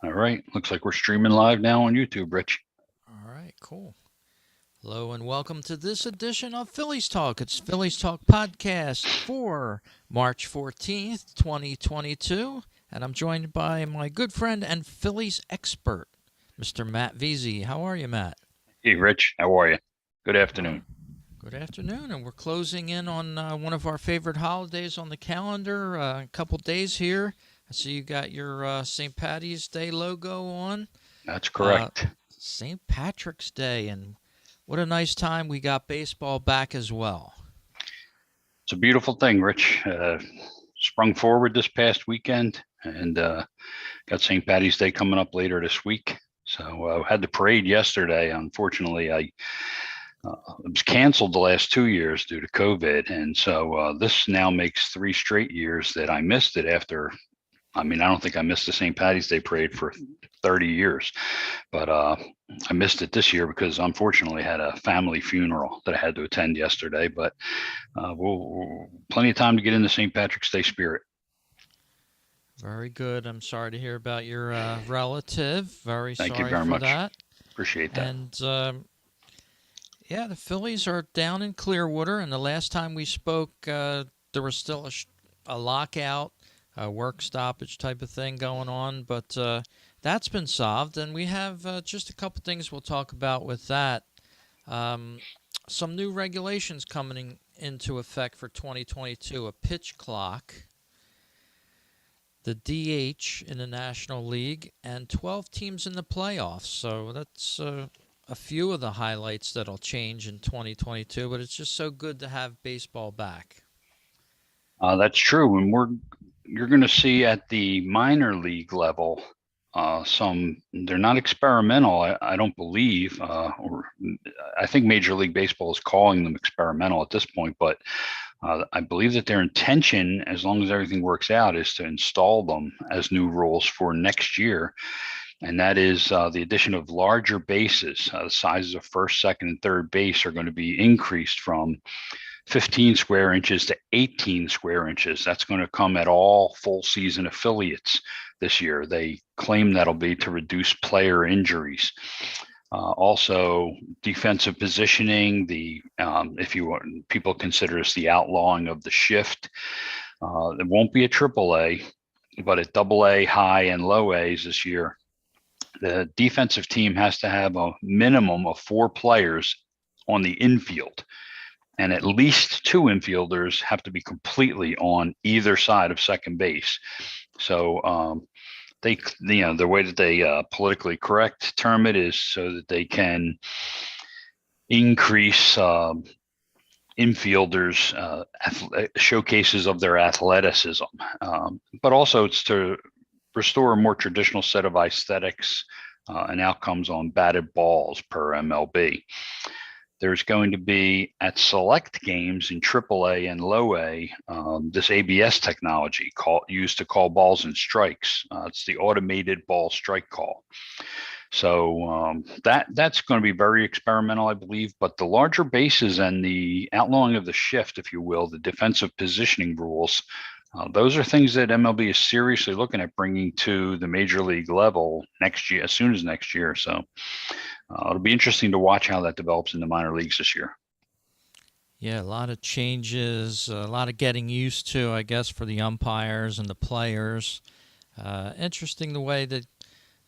All right. Looks like we're streaming live now on YouTube, Rich. All right, cool. Hello and welcome to this edition of Phillies Talk. It's Phillies Talk podcast for March 14th, 2022. And I'm joined by my good friend and Phillies expert, Mr. Matt Veazey. How are you, Matt? Hey, Rich. How are you? Good Uh, afternoon. Good afternoon. And we're closing in on one of our favorite holidays on the calendar. A couple days here. I see you got your St. Patty's Day logo on. That's Uh, correct. St. Patrick's Day, and what a nice time we got baseball back as well. It's a beautiful thing, Rich. Sprung forward this past weekend and got St. Patty's Day coming up later this week. So had the parade yesterday. Unfortunately, I it was canceled the last 2 years due to COVID. And so this now makes 3 straight years that I missed it after. I mean, I don't think I missed the St. Patty's Day parade for 30 years, but I missed it this year because unfortunately I had a family funeral that I had to attend yesterday. But we'll plenty of time to get into St. Patrick's Day spirit. Very good. I'm sorry to hear about your relative. Very Thank you sorry very for much. that. Appreciate that. And yeah, the Phillies are down in Clearwater. And the last time we spoke, there was still a lockout, a work stoppage type of thing going on. But that's been solved. And we have just a couple things we'll talk about with that. Um, some new regulations coming into effect for 2022, a pitch clock, the DH in the National League, and 12 teams in the playoffs. So that's a few of the highlights that'll change in 2022, but it's just so good to have baseball back. That's true. And you're going to see at the minor league level some, they're not experimental, I don't believe, or I think Major League Baseball is calling them experimental at this point, but I believe that their intention, as long as everything works out, is to install them as new rules for next year. And that is the addition of larger bases. The sizes of first, second, and third base are going to be increased from 15 square inches to 18 square inches. That's going to come at all full season affiliates this year. They claim that'll be to reduce player injuries. Also, defensive positioning. The if you want, people consider this the outlawing of the shift. It won't be a triple A, but at double A, high, and low A's this year, the defensive team has to have a minimum of 4 players on the infield, and at least 2 infielders have to be completely on either side of second base. So they, the way that they politically correct term it is so that they can increase infielders showcases of their athleticism, but also it's to restore a more traditional set of aesthetics and outcomes on batted balls per MLB. There's going to be at select games in AAA and low A this ABS technology used to call balls and strikes. It's the automated ball strike call. So that's going to be very experimental, I believe. But the larger bases and the outlawing of the shift, if you will, the defensive positioning rules, those are things that MLB is seriously looking at bringing to the major league level next year, as soon as next year. So it'll be interesting to watch how that develops in the minor leagues this year. Yeah, a lot of changes, a lot of getting used to, I guess, for the umpires and the players. Interesting the way that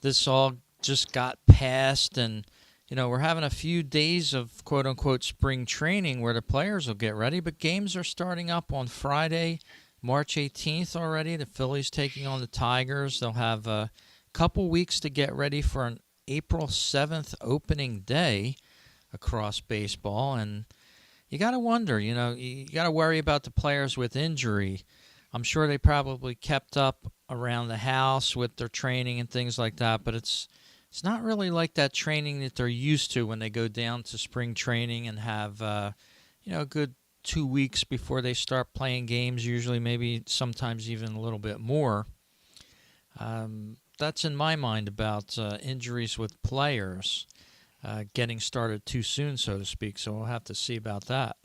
this all just got passed, and we're having a few days of quote unquote spring training where the players will get ready, but games are starting up on Friday, March 18th already. The Phillies taking on the Tigers. They'll have a couple weeks to get ready for an April 7th opening day across baseball, and you got to wonder, you got to worry about the players with injury. I'm sure they probably kept up around the house with their training and things like that, but it's not really like that training that they're used to when they go down to spring training and have a good 2 weeks before they start playing games. Usually, maybe sometimes even a little bit more. That's in my mind about injuries with players getting started too soon, so to speak. So we'll have to see about that.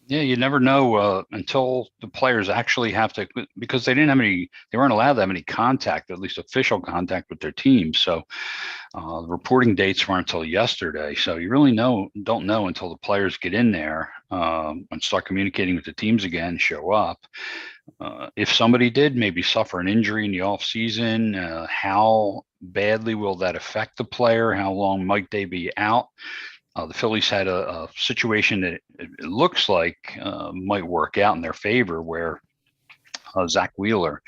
Yeah, you never know until the players actually have to, because they didn't have any, they weren't allowed to have any contact, at least official contact with their team. So the reporting dates weren't until yesterday. So you really don't know until the players get in there and start communicating with the teams again, show up. If somebody did maybe suffer an injury in the off season, how badly will that affect the player? How long might they be out? The Phillies had a situation that it looks like might work out in their favor, where Zach Wheeler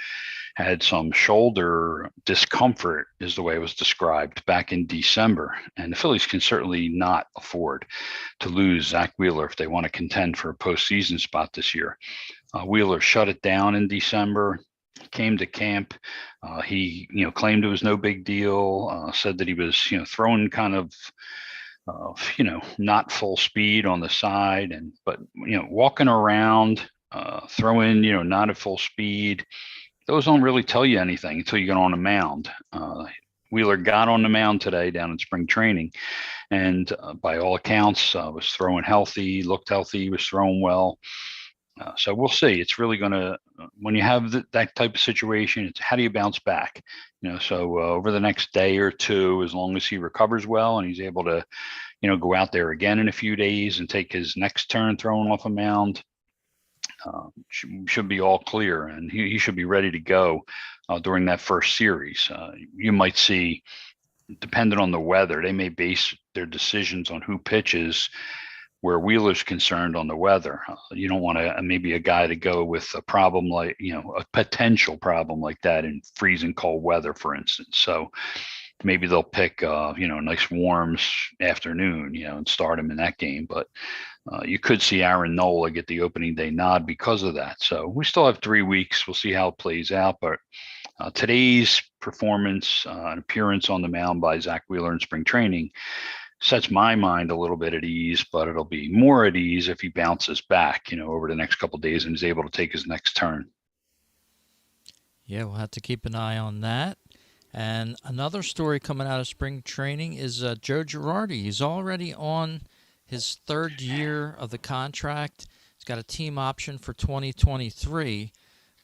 had some shoulder discomfort, is the way it was described back in December. And the Phillies can certainly not afford to lose Zach Wheeler if they want to contend for a postseason spot this year. Wheeler shut it down in December, came to camp. He, claimed it was no big deal. Said that he was, throwing kind of, not full speed on the side, but walking around, throwing, not at full speed. Those don't really tell you anything until you get on the mound. Wheeler got on the mound today down in spring training, and by all accounts, was throwing healthy, looked healthy, was throwing well. So we'll see. It's really going to, when you have that type of situation, it's how do you bounce back? So over the next day or two, as long as he recovers well and he's able to, go out there again in a few days and take his next turn throwing off a mound, should be all clear, and he should be ready to go during that first series. You might see, depending on the weather, they may base their decisions on who pitches where Wheeler's concerned on the weather. You don't want maybe a guy to go with a problem like, a potential problem like that in freezing cold weather, for instance. So maybe they'll pick, a nice warm afternoon, and start him in that game. But you could see Aaron Nola get the opening day nod because of that. So we still have 3 weeks. We'll see how it plays out. But today's performance and appearance on the mound by Zach Wheeler in spring training sets my mind a little bit at ease, but it'll be more at ease if he bounces back, over the next couple of days and is able to take his next turn. Yeah, we'll have to keep an eye on that. And another story coming out of spring training is Joe Girardi. He's already on his third year of the contract. He's got a team option for 2023.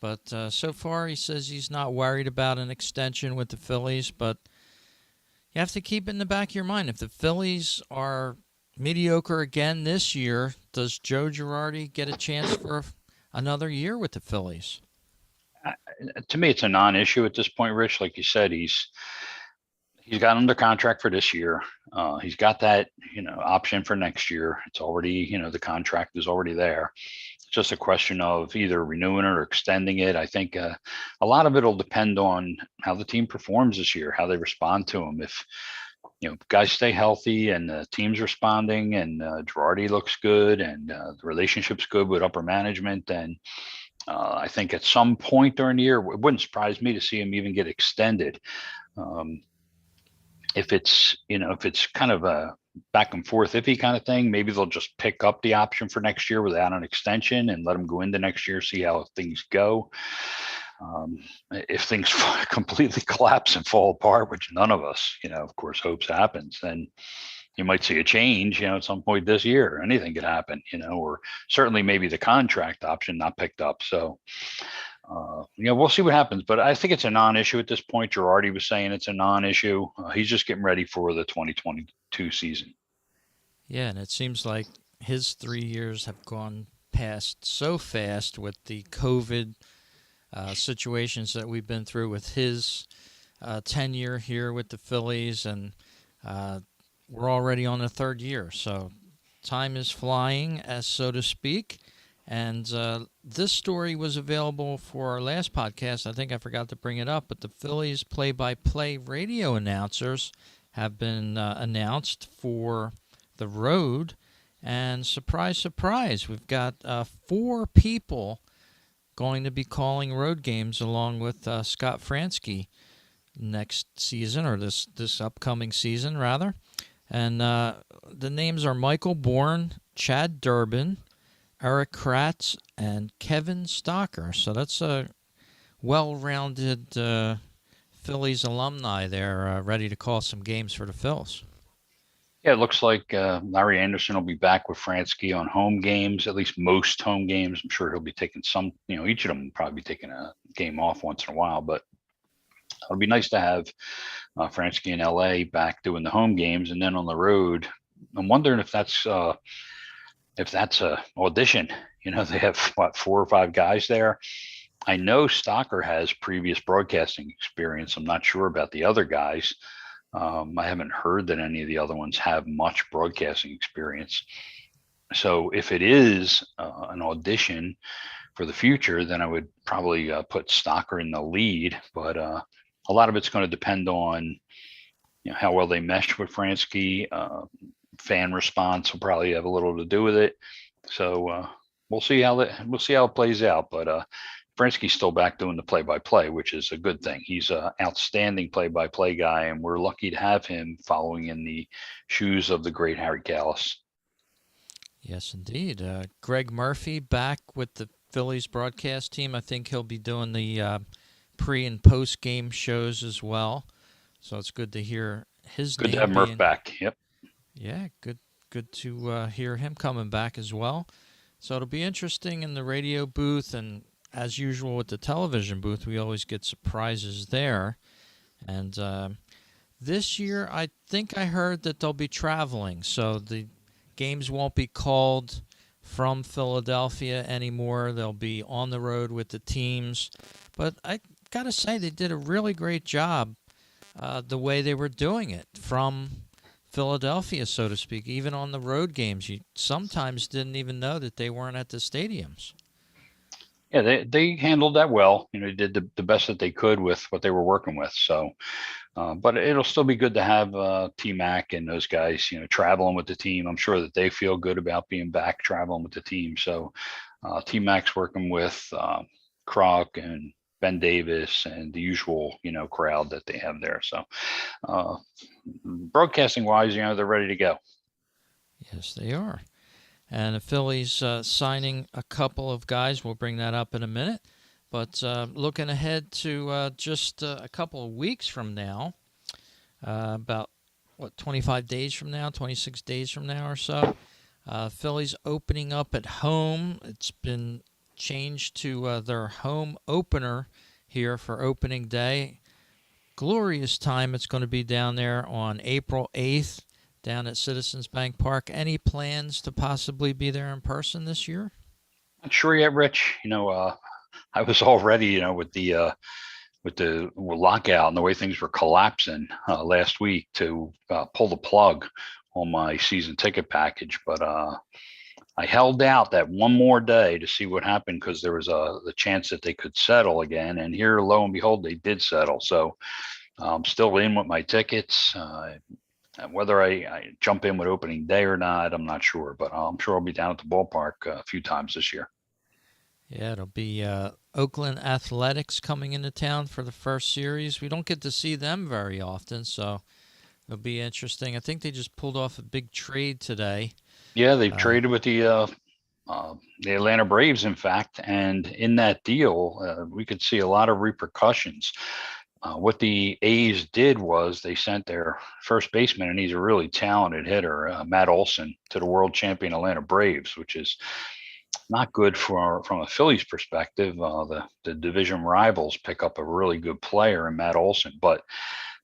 But so far, he says he's not worried about an extension with the Phillies. But you have to keep it in the back of your mind. If the Phillies are mediocre again this year, does Joe Girardi get a chance for another year with the Phillies? To me, it's a non-issue at this point, Rich. Like you said, he's got under contract for this year. He's got that, option for next year. It's already, the contract is already there. It's just a question of either renewing it or extending it. I think a lot of it will depend on how the team performs this year, how they respond to him. If, guys stay healthy and the team's responding and Girardi looks good and the relationship's good with upper management, then I think at some point during the year, it wouldn't surprise me to see him even get extended. If it's kind of a back and forth iffy kind of thing, maybe they'll just pick up the option for next year without an extension and let him go into next year, see how things go. If things completely collapse and fall apart, which none of us, of course, hopes happens, then you might see a change, at some point this year. Anything could happen, or certainly maybe the contract option not picked up. So, we'll see what happens. But I think it's a non-issue at this point. Girardi was saying it's a non-issue. He's just getting ready for the 2022 season. Yeah, and it seems like his 3 years have gone past so fast with the COVID situations that we've been through with his tenure here with the Phillies, and we're already on the third year. So time is flying, as so to speak. And this story was available for our last podcast. I think I forgot to bring it up, but the Phillies play-by-play radio announcers have been announced for the road. And surprise, surprise, we've got 4 people going to be calling road games along with Scott Fransky next season, or this upcoming season, rather. And the names are Michael Bourne, Chad Durbin, Eric Kratz, and Kevin Stocker. So that's a well-rounded Phillies alumni there ready to call some games for the Phils. Yeah, it looks like Larry Anderson will be back with Fransky on home games, at least most home games. I'm sure he'll be taking some, each of them will probably be taking a game off once in a while, but it'll be nice to have Fransky in LA back doing the home games, and then on the road. I'm wondering if that's a audition. They have what, 4 or 5 guys there. I know Stocker has previous broadcasting experience. I'm not sure about the other guys. I haven't heard that any of the other ones have much broadcasting experience. So if it is an audition for the future, then I would probably put Stocker in the lead. But a lot of it's going to depend on how well they mesh with Fransky. Fan response will probably have a little to do with it. So we'll see how it plays out. But Fransky's still back doing the play-by-play, which is a good thing. He's an outstanding play-by-play guy, and we're lucky to have him following in the shoes of the great Harry Kalas. Yes, indeed. Greg Murphy back with the Phillies broadcast team. I think he'll be doing the pre and post game shows as well. So it's good to hear his Good name. to have Murph back. Yep. Yeah, good to hear him coming back as well. So it'll be interesting in the radio booth, and as usual with the television booth, we always get surprises there. And this year, I think I heard that they'll be traveling, so the games won't be called from Philadelphia anymore. They'll be on the road with the teams. But I got to say, they did a really great job the way they were doing it from Philadelphia, so to speak. Even on the road games, you sometimes didn't even know that they weren't at the stadiums. Yeah, they handled that well. They did the best that they could with what they were working with. So, but it'll still be good to have T-Mac and those guys, traveling with the team. I'm sure that they feel good about being back traveling with the team. So T-Mac's working with Kruk and Ben Davis and the usual, crowd that they have there. So broadcasting wise, they're ready to go. Yes, they are. And the Phillies signing a couple of guys. We'll bring that up in a minute. But looking ahead to just a couple of weeks from now, about, 25 days from now, 26 days from now or so, Phillies opening up at home. It's been changed to their home opener here for opening day. Glorious time it's going to be down there on April 8th. Down at Citizens Bank Park. Any plans to possibly be there in person this year? Not sure yet, Rich. I was all ready, with the lockout and the way things were collapsing last week to pull the plug on my season ticket package, but I held out that one more day to see what happened because there was the chance that they could settle again, and here, lo and behold, they did settle. So I'm still in with my tickets. Whether I jump in with opening day or not, I'm not sure, but I'm sure I'll be down at the ballpark a few times this year. Yeah, it'll be Oakland Athletics coming into town for the first series. We don't get to see them very often, so it'll be interesting. I think they just pulled off a big trade today. Yeah, they've traded with the Atlanta Braves, in fact, and in that deal, we could see a lot of repercussions. What the A's did was they sent their first baseman, and he's a really talented hitter, Matt Olson, to the world champion Atlanta Braves, which is not good from a Phillies perspective. The division rivals pick up a really good player in Matt Olson, but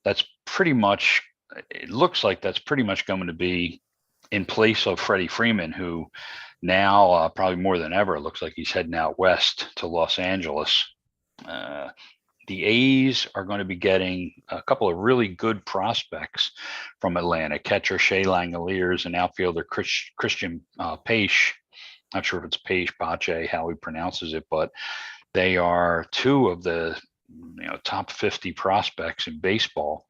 that's pretty much, it looks like that's pretty much going to be in place of Freddie Freeman, who now probably more than ever, it looks like he's heading out west to Los Angeles. The A's are going to be getting a couple of really good prospects from Atlanta. Catcher Shea Langoliers and outfielder Christian Pache. Not sure if it's Pache, how he pronounces it, but they are two of the top 50 prospects in baseball.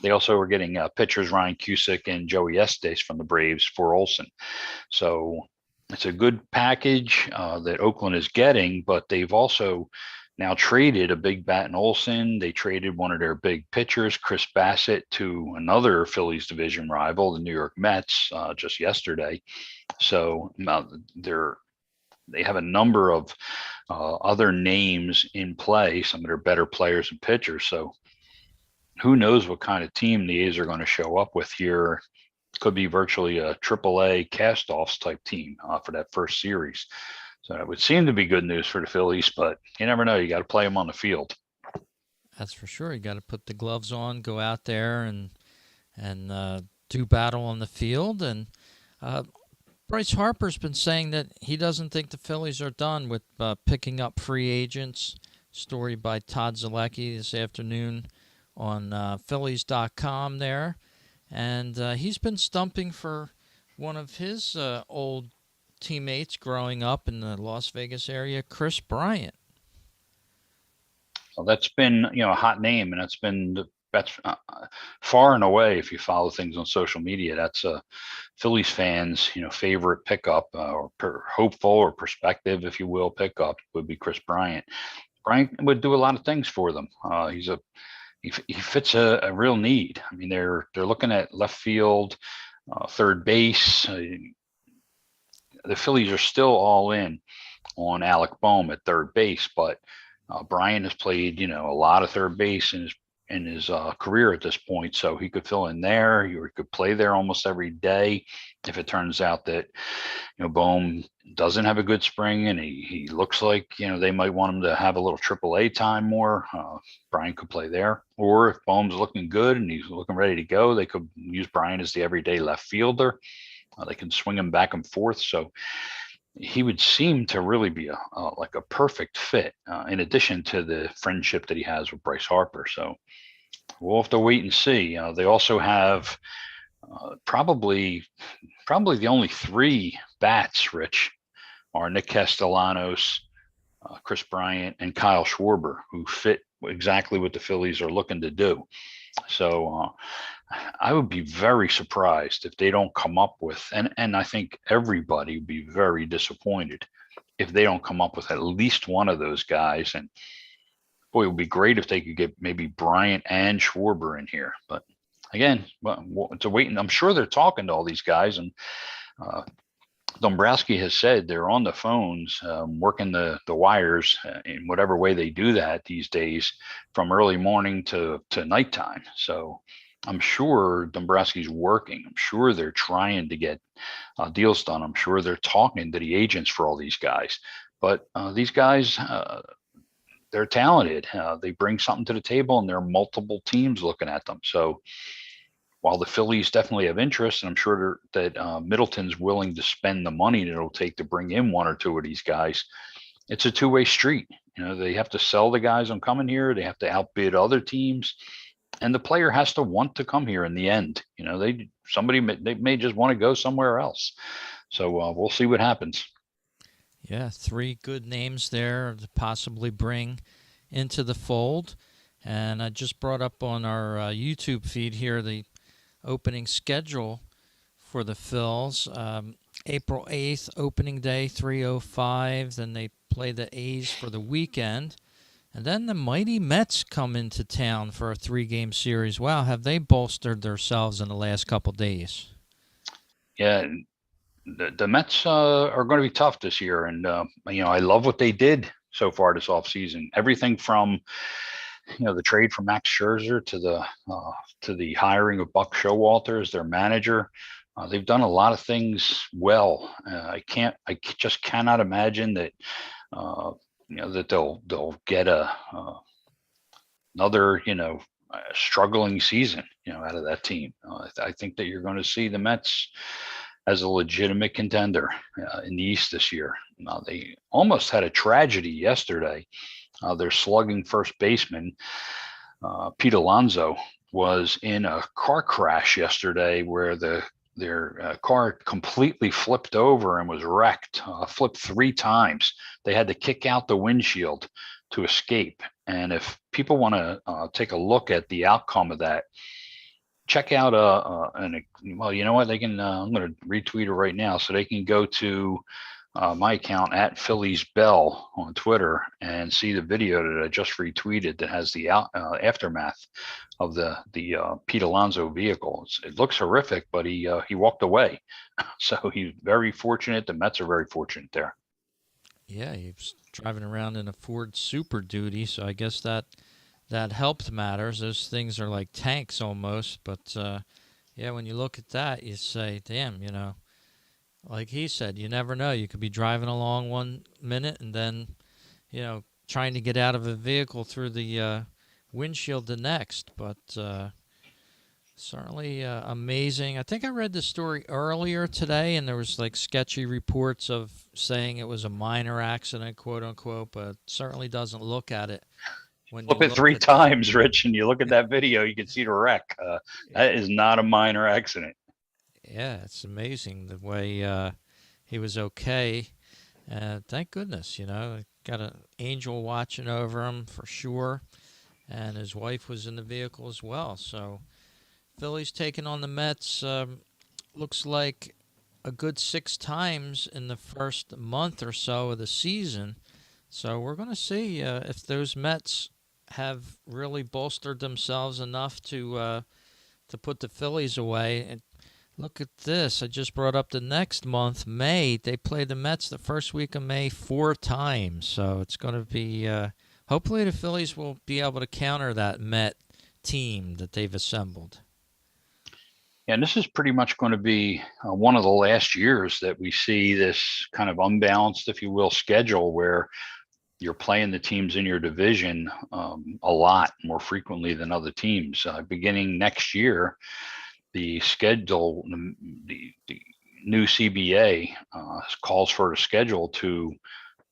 They also are getting pitchers Ryan Cusick and Joey Estes from the Braves for Olson. So it's a good package that Oakland is getting, but they've also now traded a big bat in Olson. They traded one of their big pitchers, Chris Bassett, to another Phillies division rival, the New York Mets, just yesterday. So they have a number of other names in play, some of their better players and pitchers. So who knows what kind of team the A's are going to show up with here could be virtually a AAA cast-offs type team for that first series. So it would seem to be good news for the Phillies, but you never know. You got to play them on the field. That's for sure. You got to put the gloves on, go out there, and do battle on the field. And uh, Bryce Harper's been saying that he doesn't think the Phillies are done with picking up free agents. Story by Todd Zalecki this afternoon on Phillies.com there. And he's been stumping for one of his old teammates growing up in the Las Vegas area, Chris Bryant. So that's been, a hot name, and that's far and away, if you follow things on social media, that's Phillies fans, favorite pickup or hopeful or perspective, if you will, pickup would be Chris Bryant. Bryant would do a lot of things for them. He fits a real need. I mean, they're looking at left field, third base. The Phillies are still all in on Alec Bohm at third base, but Bryant has played, a lot of third base in his career at this point, so he could fill in there. He could play there almost every day if it turns out that Bohm doesn't have a good spring and he looks like they might want him to have a little AAA time more. Bryant could play there, or if Bohm's looking good and he's looking ready to go, they could use Bryant as the everyday left fielder. They can swing him back and forth, so he would seem to really be like a perfect fit. In addition to the friendship that he has with Bryce Harper, so we'll have to wait and see. They also have probably the only three bats, Rich, are Nick Castellanos, Chris Bryant, and Kyle Schwarber, who fit exactly what the Phillies are looking to do. So I would be very surprised if they don't come up with, and I think everybody would be very disappointed if they don't come up with at least one of those guys. And boy, it would be great if they could get maybe Bryant and Schwarber in here. But again, it's a waiting. I'm sure they're talking to all these guys, and Dombrowski has said they're on the phones, working the wires in whatever way they do that these days, from early morning to nighttime. So I'm sure Dombrowski's working. I'm sure they're trying to get deals done. I'm sure they're talking to the agents for all these guys. But these guys, they're talented. They bring something to the table, and there are multiple teams looking at them. So while the Phillies definitely have interest, and I'm sure that Middleton's willing to spend the money that it'll take to bring in one or two of these guys, it's a two-way street. They have to sell the guys on coming here. They have to outbid other teams, and the player has to want to come here in the end. They may just want to go somewhere else. So we'll see what happens. Yeah, three good names there to possibly bring into the fold. And I just brought up on our YouTube feed here the opening schedule for the Phils. April 8th, opening day, 3:05. Then they play the A's for the weekend. And then the mighty Mets come into town for a 3-game series. Wow, have they bolstered themselves in the last couple days? Yeah, the Mets are going to be tough this year. And, I love what they did so far this offseason. Everything from the trade for Max Scherzer to the hiring of Buck Showalter as their manager. They've done a lot of things well. I just cannot imagine that that they'll get another struggling season out of that team. I think that you're going to see the Mets as a legitimate contender in the East this year. They almost had a tragedy yesterday. Their slugging first baseman, Pete Alonso, was in a car crash yesterday where their car completely flipped over and was wrecked, flipped 3 times. They had to kick out the windshield to escape. And if people want to take a look at the outcome of that, check out well, you know what? They can. I'm going to retweet it right now, so they can go to my account at Phillies Bell on Twitter and see the video that I just retweeted that has the aftermath of the Pete Alonso vehicle. It looks horrific, but he walked away, so he's very fortunate. The Mets are very fortunate there. Yeah, he was driving around in a Ford Super Duty, so I guess that helped matters. Those things are like tanks almost, but Yeah, when you look at that, you say, damn, like he said, you never know. You could be driving along 1 minute and then, trying to get out of a vehicle through the windshield the next. But certainly amazing. I think I read the story earlier today, and there was like sketchy reports of saying it was a minor accident, quote unquote, but certainly doesn't look at it when you Flip it look three at. times, Rich, and you look at that video, you can see the wreck. That is not a minor accident. Yeah, it's amazing the way he was okay. Thank goodness, got an angel watching over him for sure, and his wife was in the vehicle as well. So Phillies taking on the Mets looks like a good 6 times in the first month or so of the season. So we're going to see if those Mets have really bolstered themselves enough to put the Phillies away. And look at this. I just brought up the next month, May. They play the Mets the first week of May 4 times. So it's going to be, hopefully, the Phillies will be able to counter that Met team that they've assembled. And this is pretty much going to be one of the last years that we see this kind of unbalanced, if you will, schedule where you're playing the teams in your division a lot more frequently than other teams. Beginning next year, the schedule, the new CBA calls for the schedule to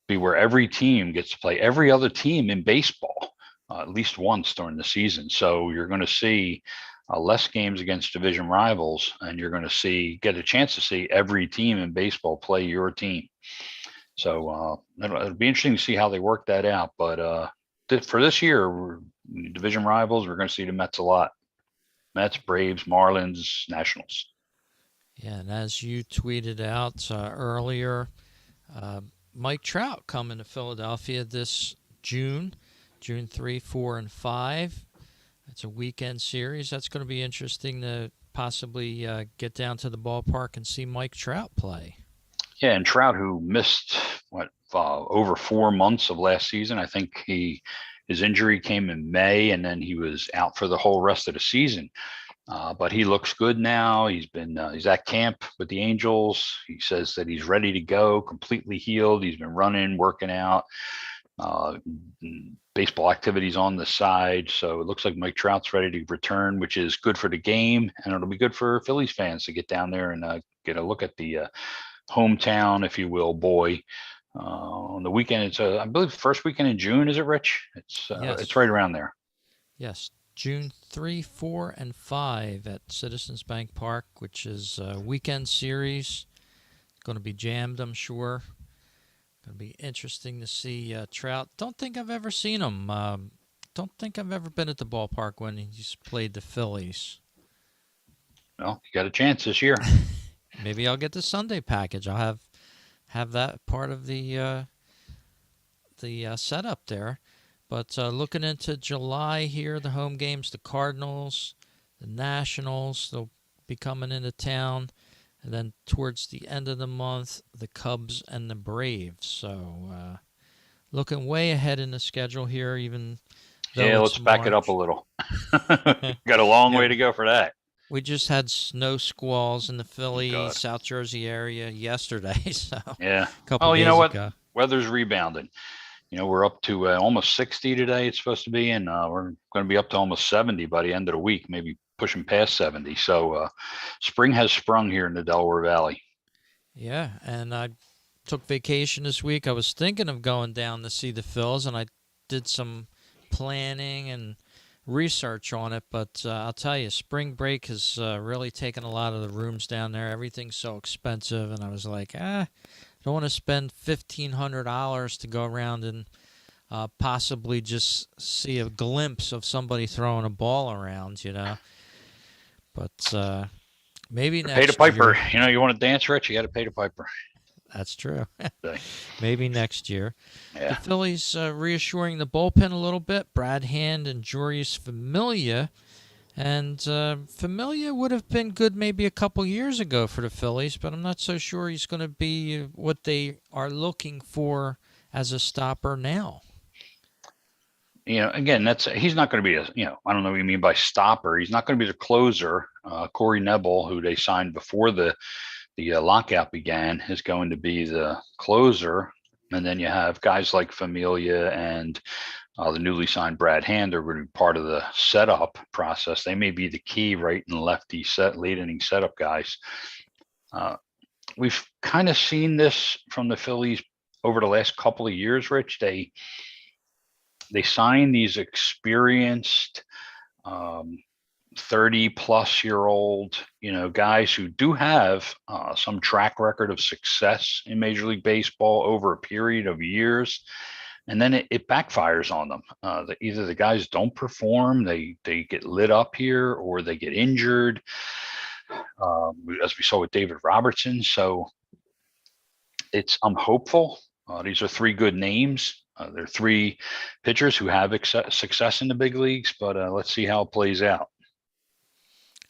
be where every team gets to play every other team in baseball at least once during the season. So you're going to see less games against division rivals, and you're going to get a chance to see every team in baseball play your team. So it'll be interesting to see how they work that out. But for this year, division rivals, we're going to see the Mets a lot. Mets, Braves, Marlins, Nationals. Yeah, and as you tweeted out earlier, uh, Mike Trout coming to Philadelphia this June 3, 4, and 5. It's a weekend series. That's going to be interesting to possibly get down to the ballpark and see Mike Trout play. Yeah, and Trout, who missed over 4 months of last season. I think his injury came in May, and then he was out for the whole rest of the season. But he looks good now. He's at camp with the Angels. He says that he's ready to go, completely healed. He's been running, working out, uh, baseball activities on the side. So it looks like Mike Trout's ready to return, which is good for the game, and it'll be good for Phillies fans to get down there and get a look at the hometown, if you will, boy. On the weekend, it's I believe first weekend in June. Is it, Rich? It's Yes. right around there. Yes. June 3, 4, and 5 at Citizens Bank Park, which is a weekend series. Going to be jammed, I'm sure. Going to be interesting to see Trout. Don't think I've ever seen him. Don't think I've ever been at the ballpark when he's played the Phillies. Well, you got a chance this year. Maybe I'll get the Sunday package. I'll have that part of the setup there. But looking into July here, the home games, the Cardinals, the Nationals, they'll be coming into town. And then towards the end of the month, the Cubs and the Braves. So looking way ahead in the schedule here, even though Yeah, it's let's back it up a March. little. Got a long Yeah, way to go for that. we just had snow squalls in the Oh, Philly, God. South Jersey area yesterday. So a Yeah. couple Oh, you know days what? ago. Weather's rebounding. We're up to almost 60 today. It's supposed to be, and we're going to be up to almost 70 by the end of the week, maybe pushing past 70. So spring has sprung here in the Delaware Valley. Yeah, and I took vacation this week. I was thinking of going down to see the Phils, and I did some planning and research on it. But I'll tell you, spring break has really taken a lot of the rooms down there. Everything's so expensive, and I was like, I don't want to spend $1,500 to go around and possibly just see a glimpse of somebody throwing a ball around. But maybe Pay the next piper. year. You want to dance, Rich? You got to pay the piper. That's true. Okay. Maybe next year. The Yeah. Phillies reassuring the bullpen a little bit. Brad Hand and Joris Familia. And Familia would have been good maybe a couple years ago for the Phillies, but I'm not so sure he's going to be what they are looking for as a stopper now. Again, he's not going to be I don't know what you mean by stopper. He's not going to be the closer. Corey Nebel, who they signed before the lockout began, is going to be the closer. And then you have guys like Familia and the newly signed Brad Hand are going to be part of the setup process. They may be the key right and lefty late inning setup guys. We've kind of seen this from the Phillies over the last couple of years, Rich. They sign these experienced 30-plus-year-old, guys who do have some track record of success in Major League Baseball over a period of years. And then it backfires on them. Either the guys don't perform, they get lit up here, or they get injured, as we saw with David Robertson. So I'm hopeful. These are three good names. They're three pitchers who have success in the big leagues, but let's see how it plays out.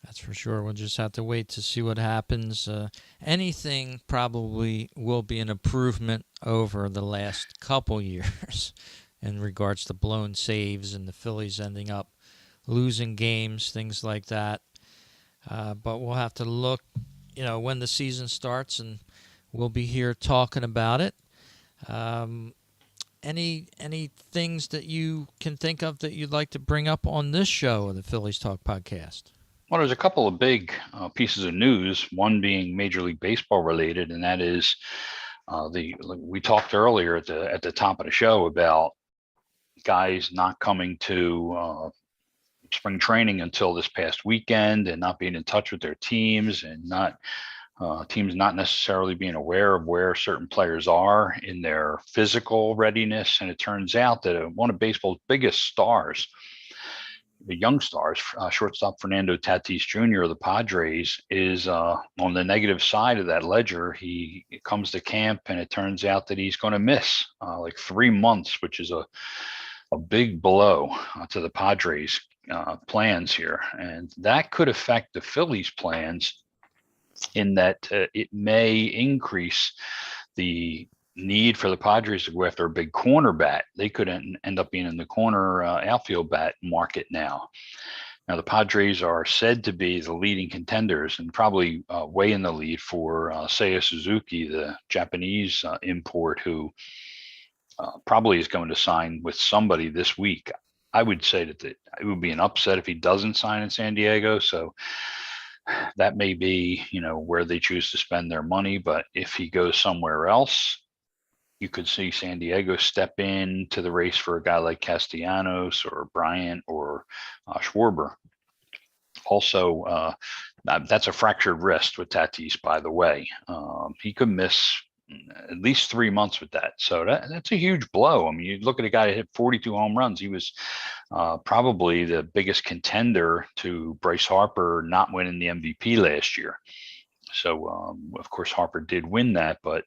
That's for sure. We'll just have to wait to see what happens. Anything probably will be an improvement over the last couple years in regards to blown saves and the Phillies ending up losing games, things like that. But we'll have to look, when the season starts, and we'll be here talking about it. Any things that you can think of that you'd like to bring up on this show of the Phillies Talk podcast? Well, there's a couple of big pieces of news, one being Major League Baseball related, and that is we talked earlier at the top of the show about guys not coming to spring training until this past weekend and not being in touch with their teams, and teams not necessarily being aware of where certain players are in their physical readiness. And it turns out that one of baseball's biggest stars, the young stars, shortstop Fernando Tatis Jr. of the Padres, is on the negative side of that ledger. He comes to camp, and it turns out that he's going to miss like 3 months, which is a big blow to the Padres' plans here. And that could affect the Phillies' plans in that it may increase the need for the Padres to go after a big corner bat. They could end up being in the corner outfield bat market now. Now, the Padres are said to be the leading contenders and probably way in the lead for Seiya Suzuki, the Japanese import, who probably is going to sign with somebody this week. I would say that it would be an upset if he doesn't sign in San Diego. So that may be, where they choose to spend their money. But if he goes somewhere else, you could see San Diego step into the race for a guy like Castellanos or Bryant or Schwarber. Also, that's a fractured wrist with Tatis, by the way. He could miss at least 3 months with that. So that's a huge blow. I mean, you look at a guy that hit 42 home runs. He was probably the biggest contender to Bryce Harper not winning the MVP last year. So, of course, Harper did win that, but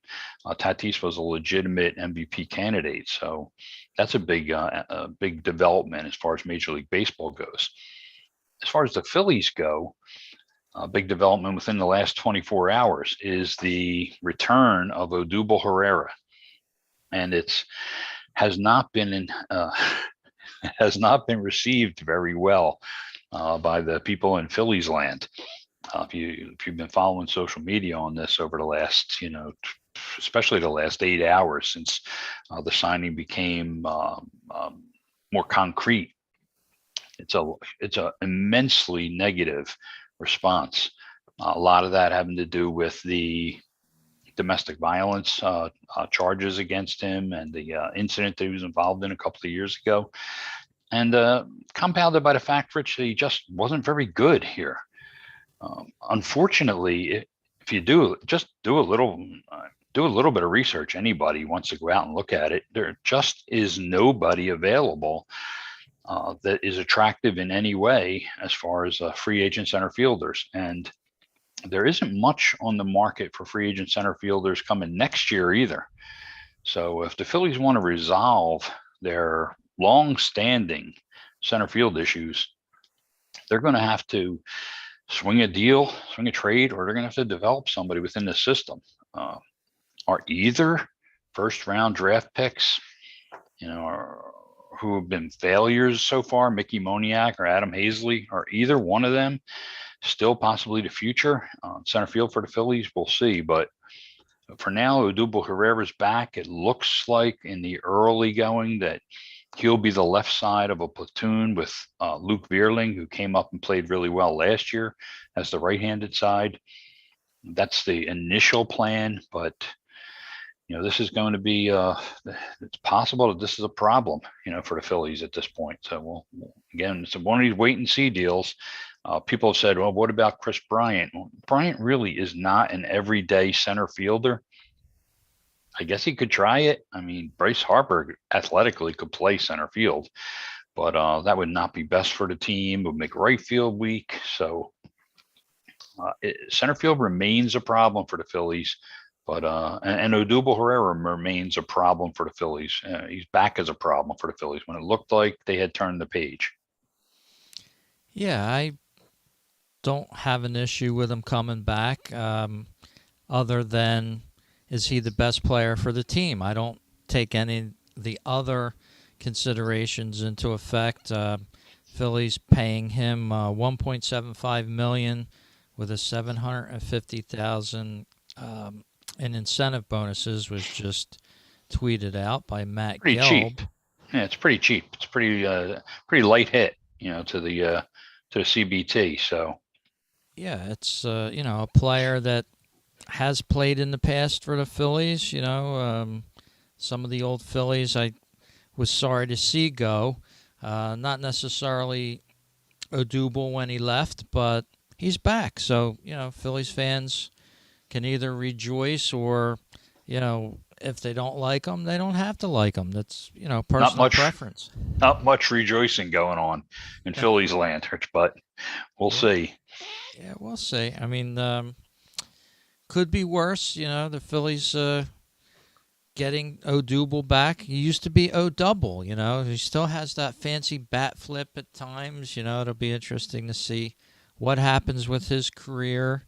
Tatis was a legitimate MVP candidate. So that's a big development as far as Major League Baseball goes. As far as the Phillies go, a big development within the last 24 hours is the return of Odubel Herrera, and has not been received very well by the people in Phillies land. If you've been following social media on this over the last, especially the last 8 hours since the signing became more concrete, it's a immensely negative response. A lot of that having to do with the domestic violence charges against him and the incident that he was involved in a couple of years ago, and compounded by the fact, Rich, that he just wasn't very good here. Unfortunately, if you do a little bit of research, anybody wants to go out and look at it, there just is nobody available that is attractive in any way as far as free agent center fielders. And there isn't much on the market for free agent center fielders coming next year either. So if the Phillies want to resolve their long-standing center field issues, they're going to have to swing a trade, or they're going to have to develop somebody within the system. Are either first-round draft picks, who have been failures so far, Mickey Moniak or Adam Hazley, or either one of them still possibly the future. Center field for the Phillies, we'll see. But for now, Odubel Herrera's back. It looks like in the early going that he'll be the left side of a platoon with Luke Veerling, who came up and played really well last year as the right-handed side. That's the initial plan, but this is going to be. It's possible that this is a problem, for the Phillies at this point. So again, it's one of these wait and see deals. People have said, well, what about Chris Bryant? Well, Bryant really is not an everyday center fielder. I guess he could try it. I mean, Bryce Harper athletically could play center field, but that would not be best for the team. It would make right field weak. So center field remains a problem for the Phillies. But and Odubel Herrera remains a problem for the Phillies. He's back as a problem for the Phillies when it looked like they had turned the page. Yeah, I don't have an issue with him coming back, other than is he the best player for the team? I don't take any of the other considerations into effect. Phillies paying him $1.75 million with a $750,000 in incentive bonuses was just tweeted out by Matt Pretty Gelb. cheap. Yeah, it's pretty cheap. It's pretty light hit, to the CBT. So yeah, it's a player that has played in the past for the Phillies. Some of the old Phillies I was sorry to see go. Not necessarily Odubel when he left, but he's back. So Phillies fans can either rejoice or, if they don't like him, they don't have to like him. That's, personal preference. Not much rejoicing going on in Phillies land, but we'll see. Yeah, we'll see. I mean, could be worse. The Phillies getting Odubel back. He used to be Odubel, He still has that fancy bat flip at times. It'll be interesting to see what happens with his career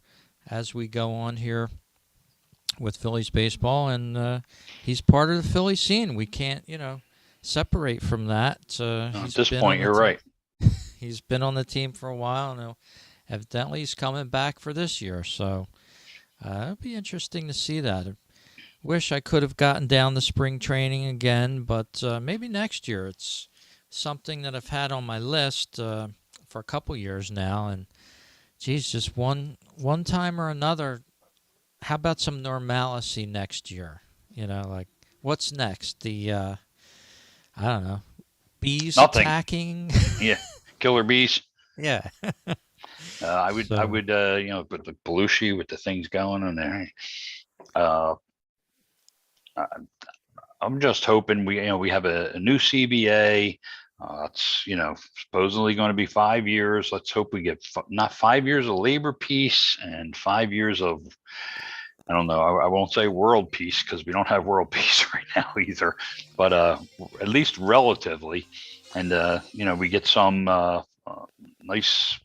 as we go on here with Phillies baseball, and he's part of the Philly scene. We can't, separate from that. At this point, you're right. He's been on the team for a while, and evidently he's coming back for this year. So it'll be interesting to see that. I wish I could have gotten down to spring training again, but maybe next year. It's something that I've had on my list for a couple years now, and geez, just one time or another. How about some normalcy next year? Like what's next? The I don't know, bees Nothing. attacking. Yeah, killer bees. Yeah. I would, with the Belushi with the things going on there. I'm just hoping we have a new CBA. It's supposedly going to be 5 years. Let's hope we get not 5 years of labor peace and 5 years of, I don't know, I won't say world peace because we don't have world peace right now either, but at least relatively. And we get some nice,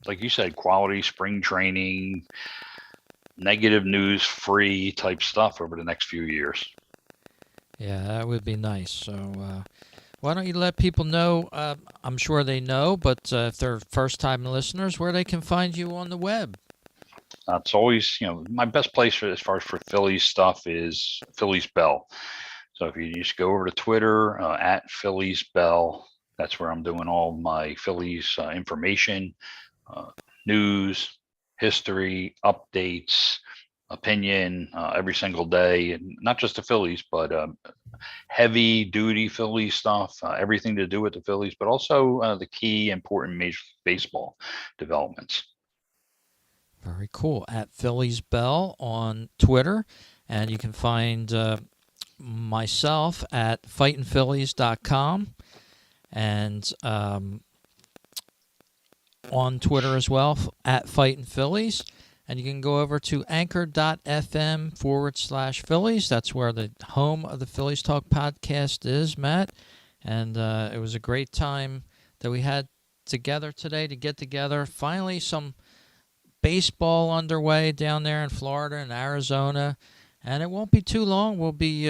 like you said, quality spring training, negative news free type stuff over the next few years. Yeah, that would be nice. So why don't you let people know, I'm sure they know, but if they're first-time listeners, where they can find you on the web? It's always, my best place as far as for Phillies stuff is Phillies Bell. So if you just go over to Twitter, at Phillies Bell, that's where I'm doing all my Phillies information, news, history, updates, opinion every single day, and not just the Phillies, but heavy duty Phillies stuff, everything to do with the Phillies, but also the key important Major League Baseball developments. Very cool. At Phillies Bell on Twitter, and you can find myself at fightinphillies.com and on Twitter as well at fightinphillies. And you can go over to anchor.fm/Phillies. That's where the home of the Phillies Talk podcast is, Matt. And it was a great time that we had together today to get together. Finally, some baseball underway down there in Florida and Arizona. And it won't be too long. We'll be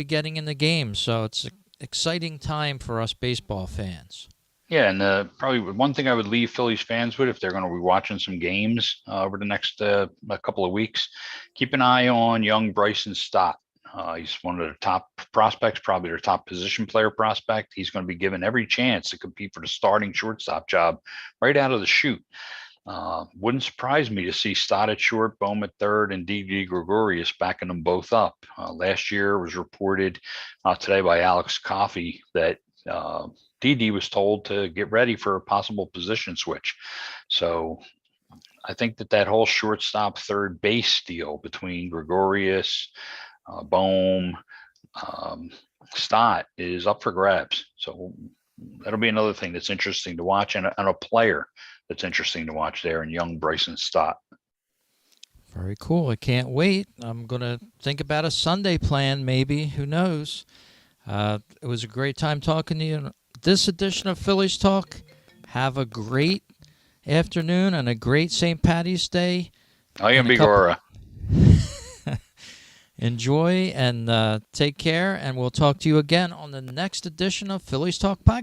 getting in the game. So it's an exciting time for us baseball fans. Yeah, and probably one thing I would leave Phillies fans with, if they're going to be watching some games over the next a couple of weeks, keep an eye on young Bryson Stott. He's one of their top prospects, probably their top position player prospect. He's going to be given every chance to compete for the starting shortstop job right out of the chute. Wouldn't surprise me to see Stott at short, Bohm at third, and D.D. Gregorius backing them both up. Last year was reported today by Alex Coffey that DD was told to get ready for a possible position switch. So I think that whole shortstop third base deal between Gregorius, Bohm, um, Stott is up for grabs. So that'll be another thing that's interesting to watch, and a player that's interesting to watch there in young Bryson Stott. Very cool. I can't wait. I'm going to think about a Sunday plan, maybe. Who knows? It was a great time talking to you. This edition of Phillies Talk. Have a great afternoon and a great St. Patty's Day. I am Bigora. Enjoy and take care, and we'll talk to you again on the next edition of Phillies Talk Podcast.